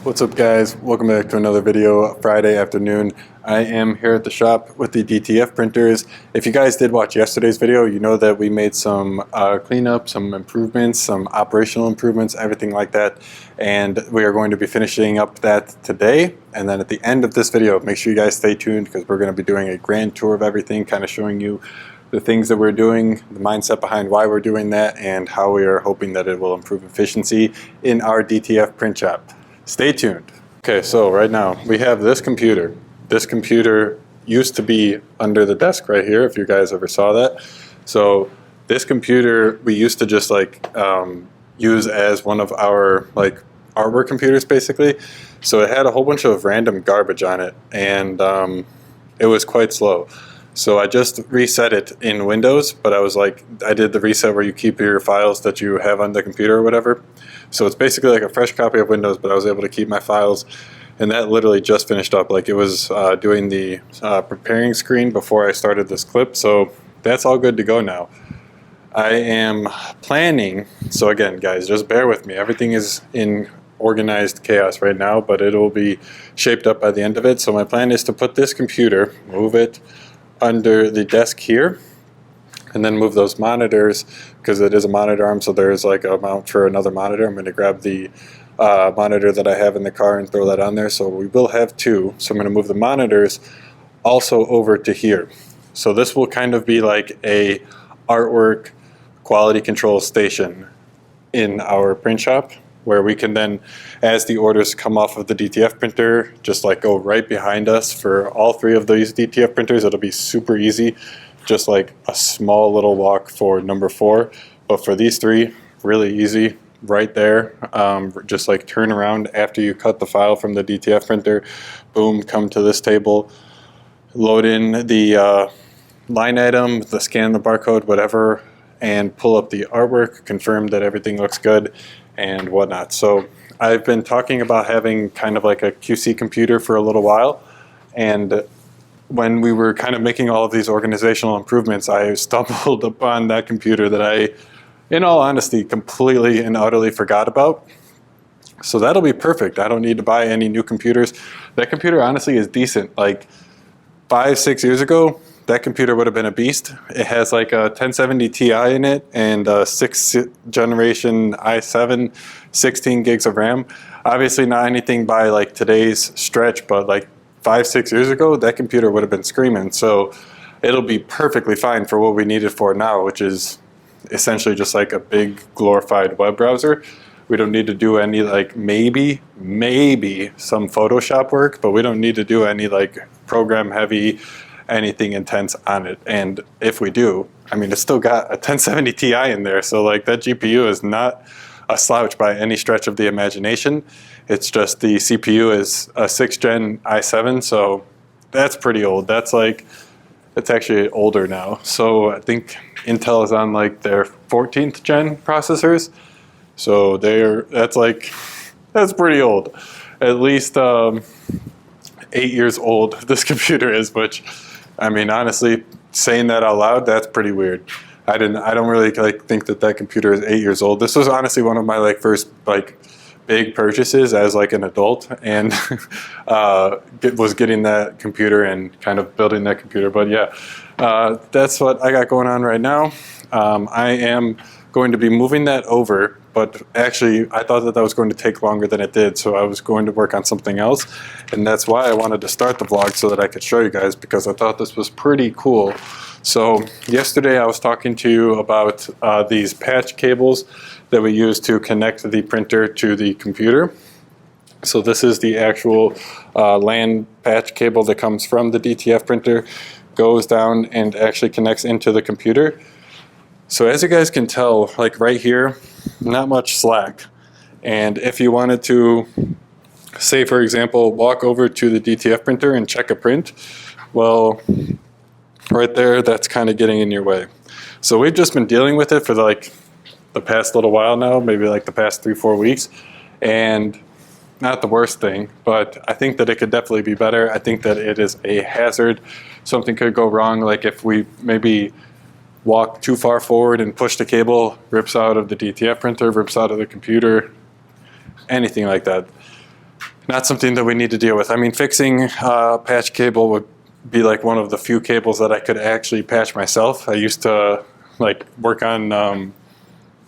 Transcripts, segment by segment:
What's up guys, welcome back to another video. Friday afternoon. I am here at the shop with the DTF printers. If you guys did watch yesterday's video, you know that we made some cleanup, some improvements, some operational improvements, everything like that, and we are going to be finishing up that today. And then at the end of this video, make sure you guys stay tuned because we're going to be doing a grand tour of everything, kind of showing you the things that we're doing, the mindset behind why we're doing that, and how we are hoping that it will improve efficiency in our DTF print shop. Stay tuned. Okay, so right now we have this computer. This computer used to be under the desk right here, if you guys ever saw that. So this computer we used to just use as one of our artwork computers basically. So it had a whole bunch of random garbage on it, and it was quite slow. So I just reset it in Windows, but I did the reset where you keep your files that you have on the computer or whatever. So it's basically like a fresh copy of Windows, but I was able to keep my files, and that literally just finished up. Like it was doing the preparing screen before I started this clip, so that's all good to go now. I am planning, so again guys, just bear with me. Everything is in organized chaos right now, but it'll be shaped up by the end of it. So my plan is to put this computer, move it under the desk here, and then move those monitors, because it is a monitor arm, so there's like a mount for another monitor. I'm going to grab the monitor that I have in the car and throw that on there, so we will have two. So I'm going to move the monitors also over to here. So this will kind of be like a artwork quality control station in our print shop, where we can then, as the orders come off of the DTF printer, just like go right behind us. For all three of these DTF printers, it'll be super easy, just like a small little walk for number 4. But for these three, really easy, right there. Just like turn around after you cut the file from the DTF printer, boom, come to this table, load in the line item, scan the barcode, whatever, and pull up the artwork, confirm that everything looks good and whatnot. So I've been talking about having kind of like a QC computer for a little while, and when we were kind of making all of these organizational improvements, I stumbled upon that computer that I, in all honesty, completely and utterly forgot about. So that'll be perfect. I don't need to buy any new computers. That computer honestly is decent. Like 5-6 years ago, that computer would have been a beast. It has like a 1070 Ti in it and a 6th generation i7, 16 gigs of RAM. Obviously not anything by like today's stretch, but like 5-6 years ago, that computer would have been screaming. So it'll be perfectly fine for what we need it for now, which is essentially just like a big glorified web browser. We don't need to do any maybe some Photoshop work, but we don't need to do any program heavy, anything intense on it. And if we do, I mean, it's still got a 1070 Ti in there, so that GPU is not a slouch by any stretch of the imagination. It's just the CPU is a 6th gen i7, so that's pretty old. It's actually older now. So I think Intel is on their 14th gen processors. So that's pretty old. At least 8 years old this computer is, which, I mean, honestly, saying that out loud, that's pretty weird. I don't really think that computer is 8 years old. This was honestly one of my first big purchases as an adult, and was getting that computer and kind of building that computer. But yeah, that's what I got going on right now. I am going to be moving that over, but actually I thought that was going to take longer than it did, so I was going to work on something else, and that's why I wanted to start the vlog, so that I could show you guys, because I thought this was pretty cool. So yesterday I was talking to you about these patch cables that we use to connect the printer to the computer. So this is the actual LAN patch cable that comes from the DTF printer, goes down and actually connects into the computer. So as you guys can tell, right here, not much slack. And if you wanted to, say for example, walk over to the DTF printer and check a print, well, right there, that's kind of getting in your way. So we've just been dealing with it for the past little while now, maybe the past 3-4 weeks, and not the worst thing, but I think that it could definitely be better. I think that it is a hazard. Something could go wrong, if we maybe walk too far forward and push the cable, rips out of the DTF printer, rips out of the computer, anything like that. not something that we need to deal with. I mean, fixing patch cable would be like one of the few cables that I could actually patch myself. I used to like work on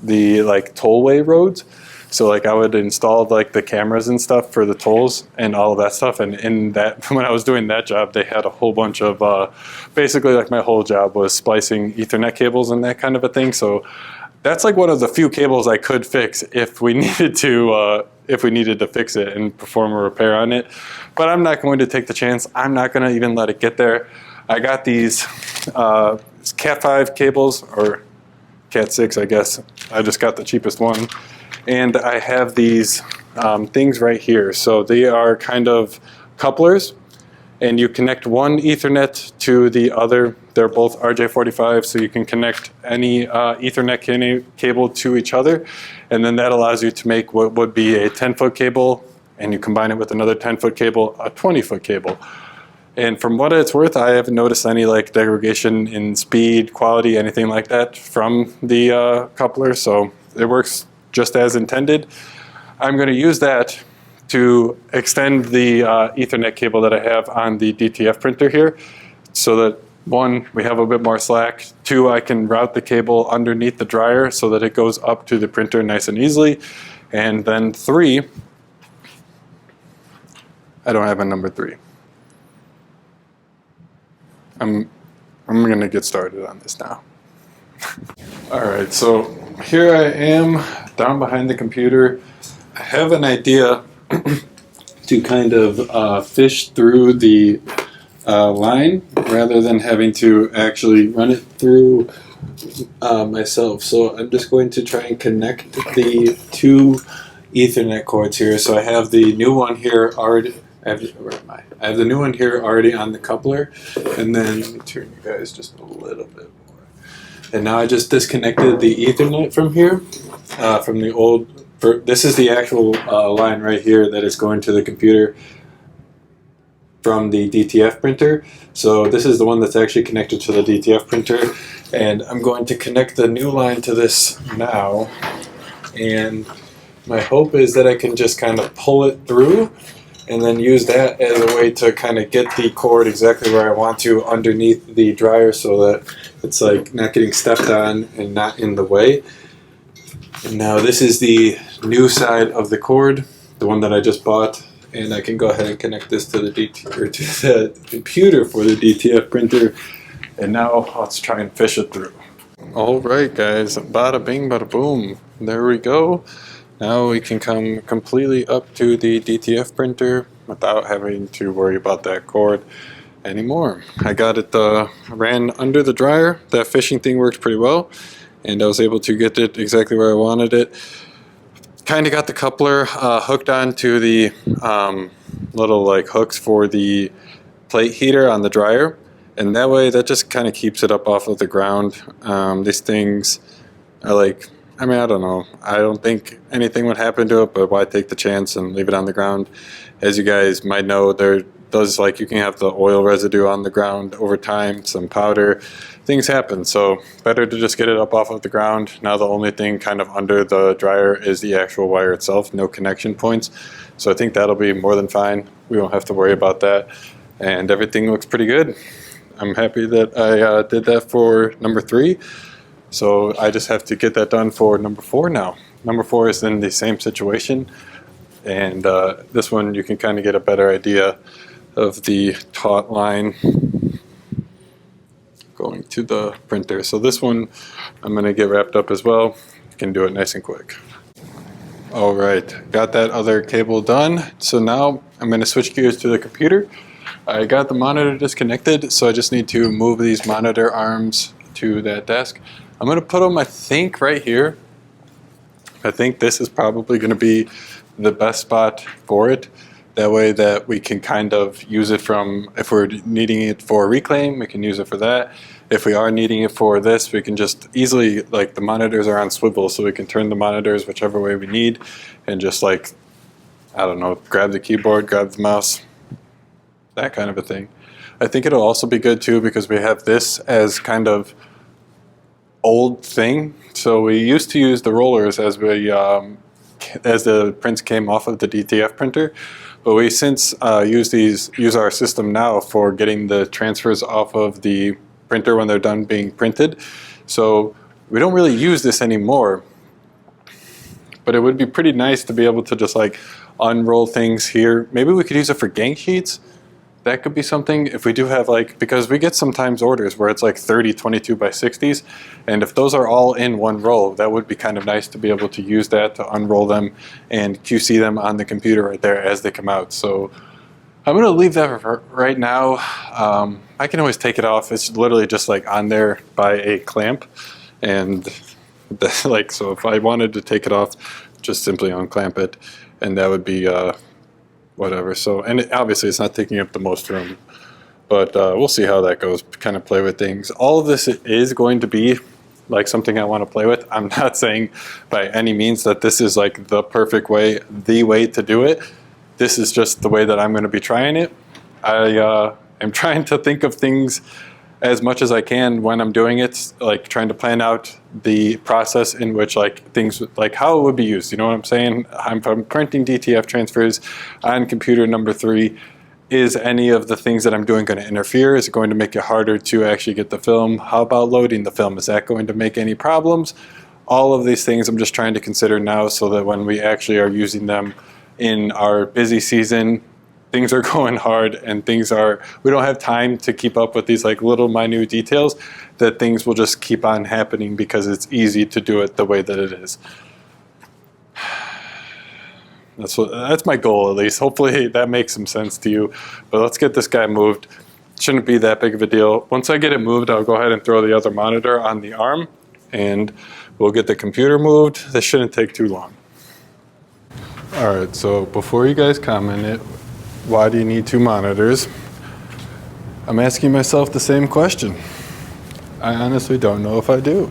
the like tollway roads. So like I would install like the cameras and stuff for the tolls and all of that stuff. And in that, when I was doing that job, they had a whole bunch of, basically like my whole job was splicing Ethernet cables and that kind of a thing. So that's like one of the few cables I could fix if we needed to fix it and perform a repair on it. But I'm not going to take the chance. I'm not going to even let it get there. I got these Cat 5 cables, or Cat 6, I guess. I just got the cheapest one. And I have these things right here. So they are kind of couplers, and you connect one Ethernet to the other. They're both RJ45, so you can connect any Ethernet cable to each other. And then that allows you to make what would be a 10-foot cable, and you combine it with another 10-foot cable, a 20-foot cable. And from what it's worth, I haven't noticed any like degradation in speed, quality, anything like that from the coupler. So it works just as intended. I'm going to use that to extend the Ethernet cable that I have on the DTF printer here, so that one, we have a bit more slack. Two, I can route the cable underneath the dryer so that it goes up to the printer nice and easily. And then three, I don't have a number 3. I'm going to get started on this now. All right, so here I am down behind the computer. I have an idea to kind of fish through the line rather than having to actually run it through myself. So I'm just going to try and connect the two Ethernet cords here. So I have the new one here already. Where am I? I have the new one here already on the coupler, and then let me turn you guys just a little bit more. And now I just disconnected the Ethernet from here, from the old. This is the actual line right here that is going to the computer from the DTF printer. So this is the one that's actually connected to the DTF printer, and I'm going to connect the new line to this now. And my hope is that I can just kind of pull it through, and then use that as a way to kind of get the cord exactly where I want to underneath the dryer, so that it's like not getting stepped on and not in the way. And now this is the new side of the cord, the one that I just bought, and I can go ahead and connect this to the the computer for the DTF printer. And now let's try and fish it through. All right, guys, bada bing, bada boom. There we go. Now we can come completely up to the DTF printer without having to worry about that cord anymore. I got it ran under the dryer. That fishing thing worked pretty well, and I was able to get it exactly where I wanted it. Kind of got the coupler hooked onto the little like hooks for the plate heater on the dryer, and that way that just kind of keeps it up off of the ground. These things are like, I mean, I don't know. I don't think anything would happen to it, but why take the chance and leave it on the ground? As you guys might know, there does, like, you can have the oil residue on the ground over time, some powder, things happen. So better to just get it up off of the ground. Now the only thing kind of under the dryer is the actual wire itself, no connection points. So I think that'll be more than fine. We won't have to worry about that. And everything looks pretty good. I'm happy that I did that for number 3. So I just have to get that done for number 4 now. Number 4 is in the same situation, and this one you can kind of get a better idea of the taut line going to the printer. So this one I'm going to get wrapped up as well. You can do it nice and quick. All right, got that other cable done. So now I'm going to switch gears to the computer. I got the monitor disconnected, so I just need to move these monitor arms to that desk. I'm going to put them, I think, right here. I think this is probably going to be the best spot for it. That way that we can kind of use it from, if we're needing it for reclaim, we can use it for that. If we are needing it for this, we can just easily, like, the monitors are on swivel, so we can turn the monitors whichever way we need and just, like, I don't know, grab the keyboard, grab the mouse, that kind of a thing. I think it'll also be good too because we have this as kind of old thing. So we used to use the rollers as we as the prints came off of the DTF printer. But we since use our system now for getting the transfers off of the printer when they're done being printed. So we don't really use this anymore. But it would be pretty nice to be able to just like unroll things here. Maybe we could use it for gang sheets. That could be something if we do have like, because we get sometimes orders where it's like 30 22 by 60s, and if those are all in one row, that would be kind of nice to be able to use that to unroll them and QC them on the computer right there as they come out. So I'm going to leave that for right now. I can always take it off. It's literally just like on there by a clamp, and like, so if I wanted to take it off, just simply unclamp it, and that would be whatever. So, and obviously it's not taking up the most room, but we'll see how that goes. Kind of play with things. All of this is going to be like something I want to play with. I'm not saying by any means that this is like the perfect way, the way to do it. This is just the way that I'm going to be trying it. I am trying to think of things as much as I can when I'm doing it, like trying to plan out the process in which like things, like how it would be used. You know what I'm saying? I'm printing DTF transfers on computer number 3. Is any of the things that I'm doing going to interfere? Is it going to make it harder to actually get the film? How about loading the film? Is that going to make any problems? All of these things I'm just trying to consider now so that when we actually are using them in our busy season, things are going hard and we don't have time to keep up with these like little minute details, that things will just keep on happening because it's easy to do it the way that it is. That's my goal, at least. Hopefully that makes some sense to you. But let's get this guy moved. Shouldn't be that big of a deal. Once I get it moved, I'll go ahead and throw the other monitor on the arm, and we'll get the computer moved. This shouldn't take too long. All right, so before you guys comment it, why do you need 2 monitors? I'm asking myself the same question. I honestly don't know if I do.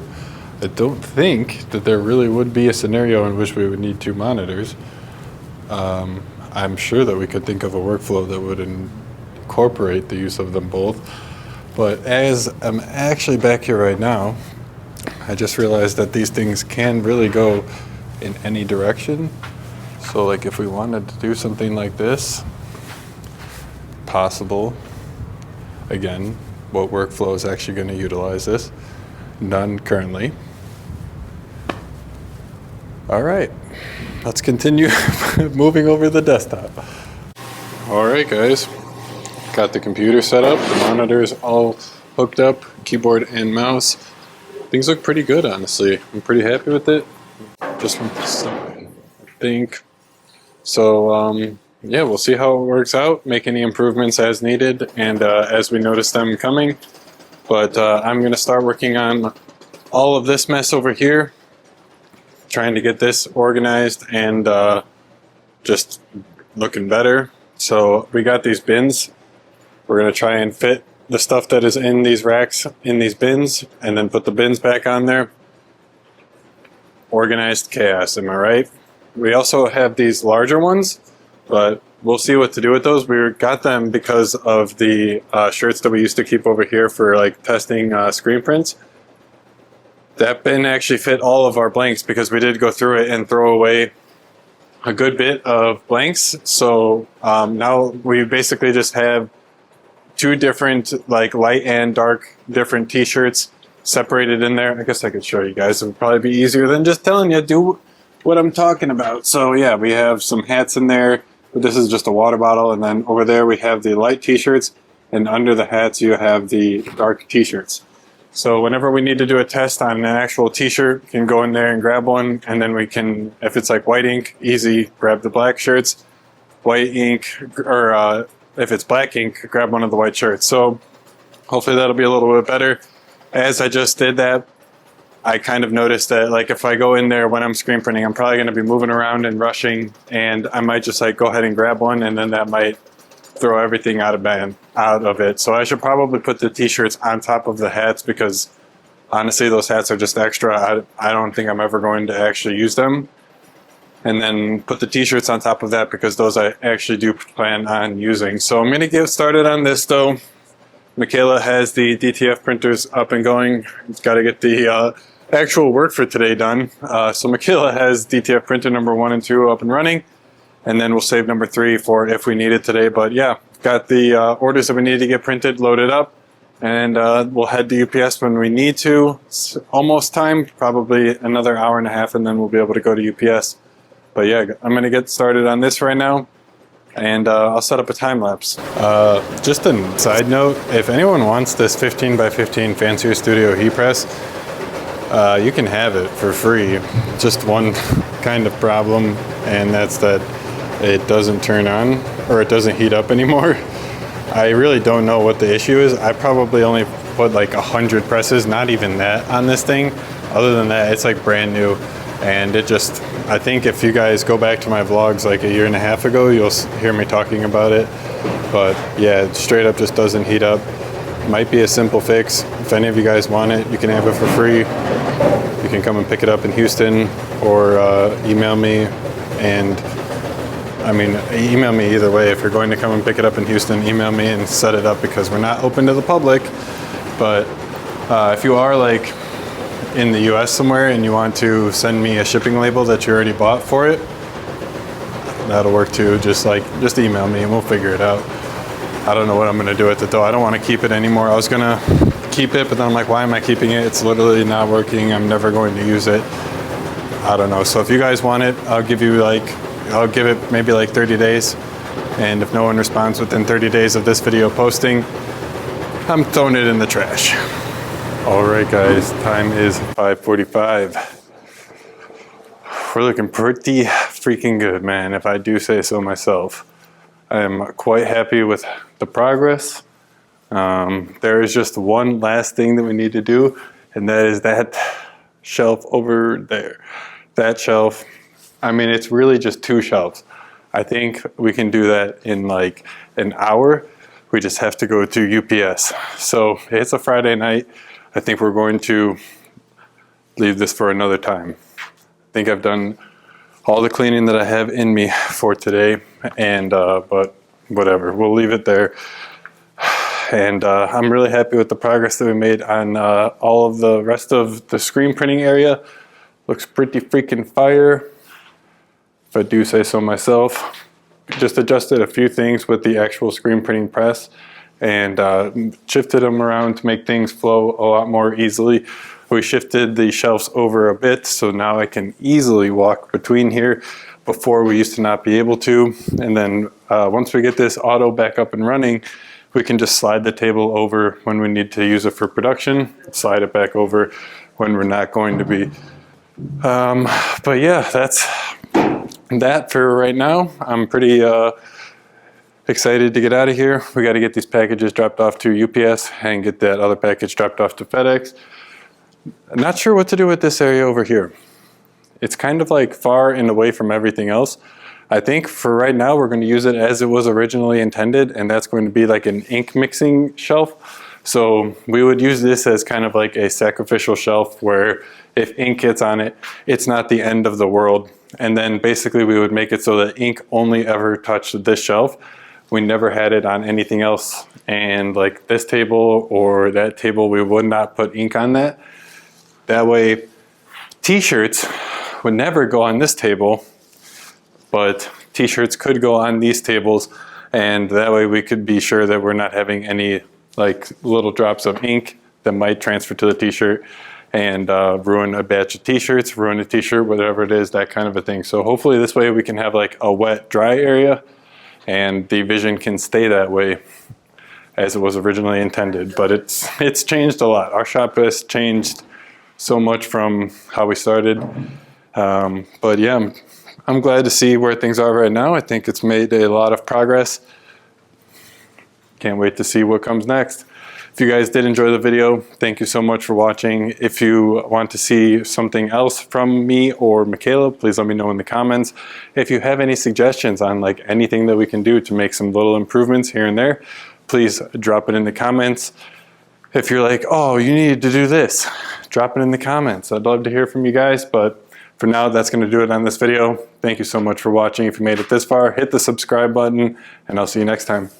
I don't think that there really would be a scenario in which we would need 2 monitors. I'm sure that we could think of a workflow that would incorporate the use of them both. But as I'm actually back here right now, I just realized that these things can really go in any direction. So like if we wanted to do something like this, possible. Again, what workflow is actually going to utilize this? None currently. All right, let's continue moving over the desktop. All right, guys, got the computer set up, the monitors all hooked up, keyboard and mouse. Things look pretty good, honestly. I'm pretty happy with it. Just want this side, I think. So, yeah, we'll see how it works out, make any improvements as needed and as we notice them coming. But I'm going to start working on all of this mess over here, trying to get this organized and just looking better. So we got these bins. We're going to try and fit the stuff that is in these racks in these bins and then put the bins back on there. Organized chaos, am I right? We also have these larger ones, but we'll see what to do with those. We got them because of the shirts that we used to keep over here for like testing screen prints. That bin actually fit all of our blanks because we did go through it and throw away a good bit of blanks. So now we basically just have 2 different like light and dark different t-shirts separated in there. I guess I could show you guys. It would probably be easier than just telling you do what I'm talking about. So yeah, we have some hats in there, but this is just a water bottle. And then over there we have the light t-shirts, and under the hats you have the dark t-shirts. So whenever we need to do a test on an actual t-shirt, we can go in there and grab one, and then we can, if it's like white ink, easy, grab the black shirts. White ink, or if it's black ink, grab one of the white shirts. So hopefully that'll be a little bit better. As I just did that, I kind of noticed that like if I go in there when I'm screen printing, I'm probably going to be moving around and rushing, and I might just like go ahead and grab one, and then that might throw everything out of it. So I should probably put the t-shirts on top of the hats, because honestly those hats are just extra. I don't think I'm ever going to actually use them. And then put the t-shirts on top of that, because those I actually do plan on using. So I'm going to get started on this though. Michaela has the DTF printers up and going. Got to get the actual work for today done. So Michaela has DTF printer number 1 and 2 up and running, and then we'll save number 3 for if we need it today. But yeah, got the orders that we need to get printed loaded up, and we'll head to UPS when we need to. It's almost time, probably another hour and a half, and then we'll be able to go to UPS. But yeah, I'm gonna get started on this right now, and I'll set up a time lapse. Just a side note, if anyone wants this 15 by 15 Fancier Studio heat press, you can have it for free. Just one kind of problem, and that's that it doesn't turn on, or it doesn't heat up anymore. I really don't know what the issue is. I probably only put like 100 presses, not even that, on this thing. Other than that, it's like brand new, and it just, I think if you guys go back to my vlogs like a year and a half ago, you'll hear me talking about it. But yeah, it straight up just doesn't heat up. Might be a simple fix. If any of you guys want it, you can have it for free. You can come and pick it up in Houston, or email me. And I mean, email me either way. If you're going to come and pick it up in Houston, email me and set it up, because we're not open to the public. But if you are like in the US somewhere and you want to send me a shipping label that you already bought for it, that'll work too. Just email me and we'll figure it out. I don't know what I'm gonna do with it though. I don't want to keep it anymore. I was gonna keep it, but then I'm like, why am I keeping it? It's literally not working. I'm never going to use it. I don't know. So if you guys want it, I'll give it maybe like 30 days. And if no one responds within 30 days of this video posting, I'm throwing it in the trash. All right, guys, time is 5:45. We're looking pretty freaking good, man, if I do say so myself. I am quite happy with the progress. There is just one last thing that we need to do, and that is that shelf over there. That shelf, I mean, it's really just 2 shelves. I think we can do that in like an hour. We just have to go to UPS. So it's a Friday night. I think we're going to leave this for another time. I think I've done all the cleaning that I have in me for today, and but whatever, we'll leave it there. And I'm really happy with the progress that we made on all of the rest of the screen printing area. Looks pretty freaking fire, if I do say so myself. Just adjusted a few things with the actual screen printing press, and shifted them around to make things flow a lot more easily. We shifted the shelves over a bit, so now I can easily walk between here. Before, we used to not be able to. And then once we get this auto back up and running, we can just slide the table over when we need to use it for production, slide it back over when we're not going to be. But yeah, that's that for right now. I'm pretty excited to get out of here. We got to get these packages dropped off to UPS and get that other package dropped off to FedEx. I'm not sure what to do with this area over here. It's kind of like far and away from everything else. I think for right now we're going to use it as it was originally intended, and that's going to be like an ink mixing shelf. So we would use this as kind of like a sacrificial shelf where if ink gets on it, it's not the end of the world. And then basically we would make it so that ink only ever touched this shelf. We never had it on anything else. And like this table or that table, we would not put ink on that. That way, t-shirts would never go on this table, but t-shirts could go on these tables, and that way we could be sure that we're not having any like little drops of ink that might transfer to the t-shirt and ruin a batch of t-shirts, ruin a t-shirt, whatever it is, that kind of a thing. So hopefully this way we can have like a wet, dry area, and the vision can stay that way as it was originally intended. But it's changed a lot. Our shop has changed so much from how we started. But yeah, I'm glad to see where things are right now. I think it's made a lot of progress. Can't wait to see what comes next. If you guys did enjoy the video, thank you so much for watching. If you want to see something else from me or Michaela, please let me know in the comments. If you have any suggestions on like anything that we can do to make some little improvements here and there, please drop it in the comments. If you're like, oh, you need to do this, drop it in the comments. I'd love to hear from you guys, but for now, that's going to do it on this video. Thank you so much for watching. If you made it this far, hit the subscribe button, and I'll see you next time.